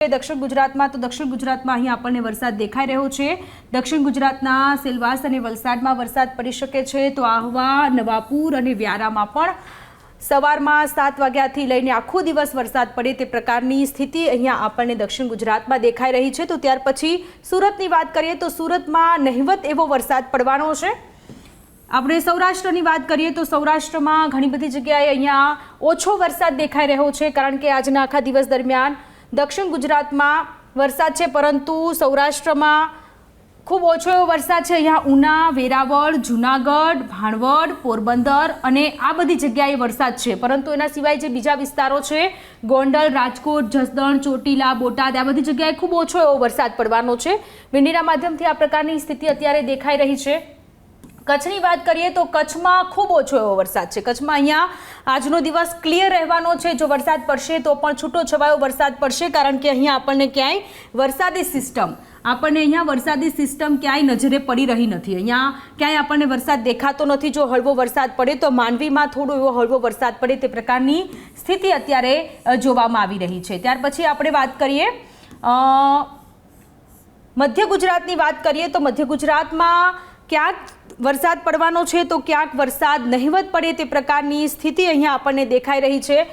દક્ષિણ ગુજરાતમાં અહીં આપણને વરસાદ દેખાઈ રહ્યો છે। દક્ષિણ ગુજરાતના સેલવાસ અને વલસાડમાં વરસાદ પડી શકે છે, તો આહવા, નવાપુર અને વ્યારામાં પણ સવારમાં 7 વાગ્યાથી લઈને આખો દિવસ વરસાદ પડે તે પ્રકારની સ્થિતિ અહીંયા આપણને દક્ષિણ ગુજરાતમાં દેખાઈ રહી છે। તો ત્યાર પછી સુરતની વાત કરીએ તો સુરતમાં નહિવત એવો વરસાદ પડવાનો છે। આપણે સૌરાષ્ટ્રની વાત કરીએ તો સૌરાષ્ટ્રમાં ઘણી બધી જગ્યાએ અહીંયા ઓછો વરસાદ દેખાઈ રહ્યો છે, કારણ કે આજના આખા દિવસ દરમિયાન દક્ષિણ ગુજરાતમાં વરસાદ છે, પરંતુ સૌરાષ્ટ્રમાં ખૂબ ઓછો એવો વરસાદ છે। અહીંયા ઉના, વેરાવળ, જૂનાગઢ, ભાણવડ, પોરબંદર અને આ બધી જગ્યાએ વરસાદ છે, પરંતુ એના સિવાય જે બીજા વિસ્તારો છે ગોંડલ, રાજકોટ, જસદણ, ચોટીલા, બોટાદ આ બધી જગ્યાએ ખૂબ ઓછો એવો વરસાદ પડવાનો છે। વિંડીના માધ્યમથી આ પ્રકારની સ્થિતિ અત્યારે દેખાઈ રહી છે। કચ્છની વાત કરીએ તો કચ્છમાં ખૂબ ઓછો એવો વરસાદ છે। કચ્છમાં અહીંયા આજનો દિવસ ક્લિયર રહેવાનો છે। જો વરસાદ પડશે તો પણ છૂટો છવાયો વરસાદ પડશે, કારણ કે અહીંયા આપણને ક્યાંય વરસાદી સિસ્ટમ ક્યાંય નજરે પડી રહી નથી। અહીંયા ક્યાંય આપણને વરસાદ દેખાતો નથી। જો હળવો વરસાદ પડે તો માંડવીમાં થોડો એવો હળવો વરસાદ પડે તે પ્રકારની સ્થિતિ અત્યારે જોવામાં આવી રહી છે। ત્યાર પછી આપણે વાત કરીએ મધ્ય ગુજરાતની વાત કરીએ તો મધ્ય ગુજરાતમાં ક્યાંક વરસાદ પડવાનો છે, તો ક્યાંક વરસાદ નહિવત પડે તે પ્રકારની સ્થિતિ અહીંયા આપણને દેખાઈ રહી છે।